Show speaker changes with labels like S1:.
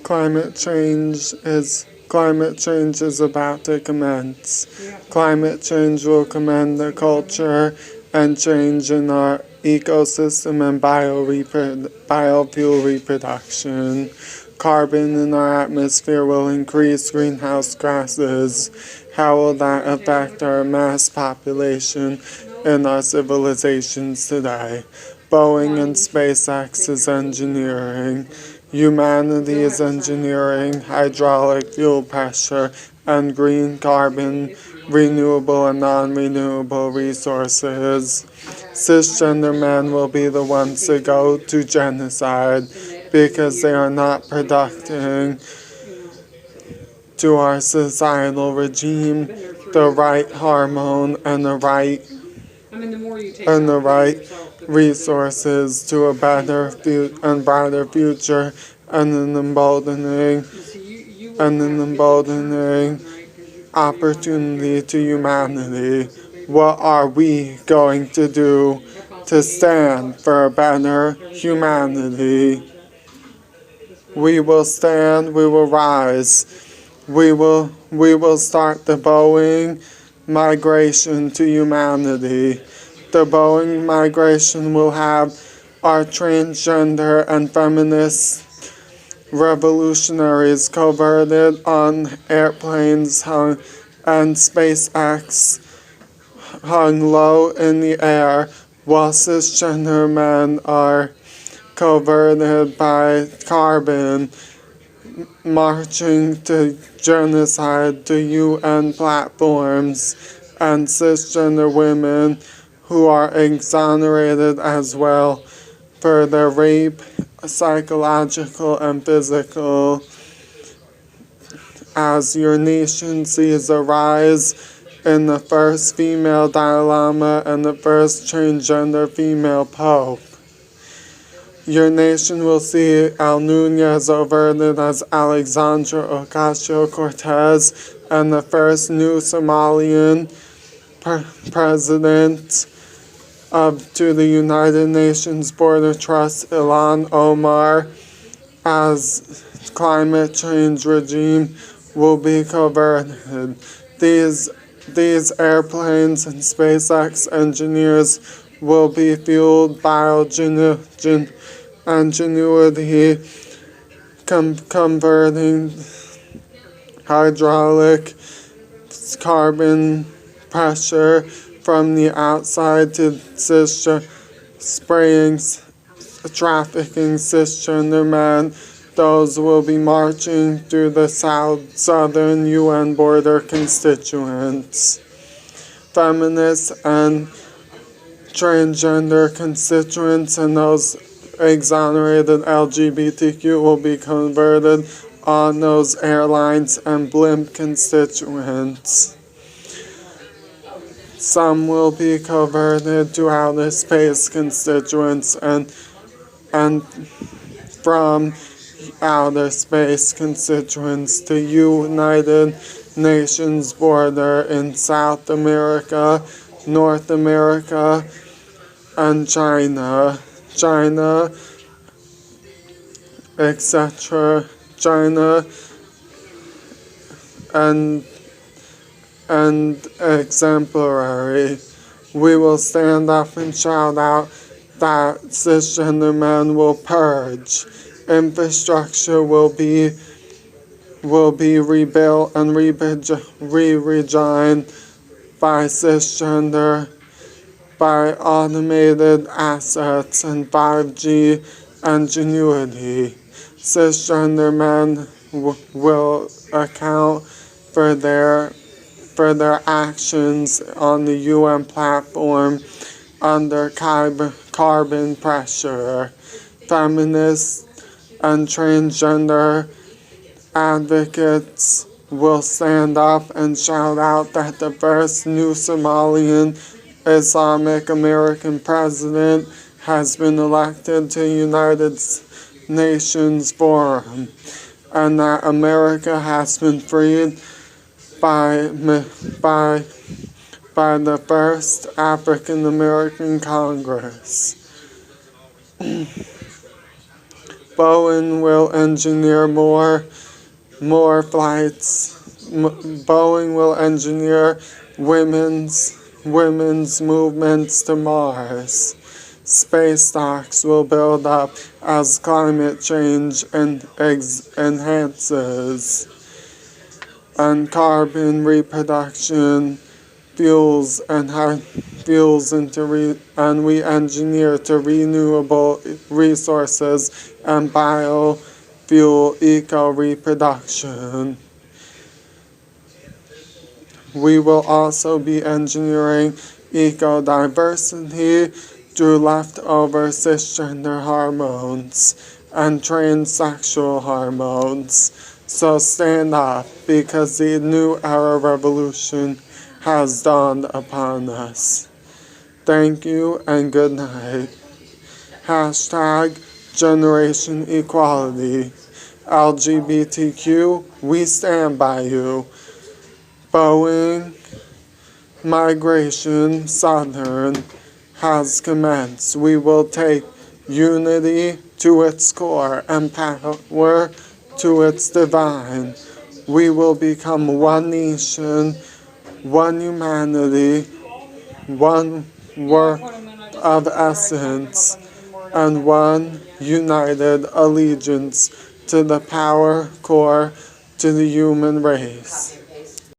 S1: Climate change is about to commence. Climate change will commend the culture and change in our ecosystem and biofuel reproduction. Carbon in our atmosphere will increase greenhouse gases. How will that affect our mass population and our civilizations today? Boeing and SpaceX is engineering. Humanity is engineering hydraulic fuel pressure and green carbon, renewable and non-renewable resources. Cisgender men will be the ones to go to genocide because they are not producing to our societal regime the right hormone and the right resources to a better and brighter future and an emboldening opportunity to humanity. What are we going to do to stand for a better humanity? We will stand, we will rise. We will start the Boeing migration to humanity. The Boeing migration will have our transgender and feminist revolutionaries coverted on airplanes and SpaceX hung low in the air, while cisgender men are coverted by carbon, marching to genocide to UN platforms, and cisgender women who are exonerated as well for their rape, psychological and physical. As your nation sees a rise in the first female Dalai Lama and the first transgender female Pope, your nation will see El Nunez overted as Alexandra Ocasio-Cortez and the first new Somalian president to the United Nations Board of Trust, Ilhan Omar, as climate change regime will be covered. These airplanes and SpaceX engineers will be fueled by ingenuity, converting hydraulic carbon pressure from the outside to trafficking cisgender men. Those will be marching through the southern UN border constituents. Feminists and transgender constituents and those exonerated LGBTQ will be converted on those airlines and blimp constituents. Some will be converted to outer space constituents and from outer space constituents to United Nations border in South America, North America, and China, etc. China and exemplary. We will stand up and shout out that cisgender men will purge. Infrastructure will be rebuilt and redesigned by cisgender, by automated assets and 5G ingenuity. Cisgender men will account for their actions on the UN platform under carbon pressure. Feminists and transgender advocates will stand up and shout out that the first new Somalian Islamic American president has been elected to United Nations Forum, and that America has been freed by the first African American Congress. Boeing will engineer more flights. Boeing will engineer women's movements to Mars. Space stocks will build up as climate change enhances, and carbon reproduction fuels and we engineer to renewable resources and biofuel eco-reproduction. We will also be engineering eco-diversity through leftover cisgender hormones and transsexual hormones. So stand up, because the new era revolution has dawned upon us. Thank you and good night. Hashtag Generation Equality. LGBTQ, we stand by you. Boeing Migration Southern has commenced. We will take unity to its core and power to its divine. We will become one nation, one humanity, one work of essence, and one united allegiance to the power core to the human race.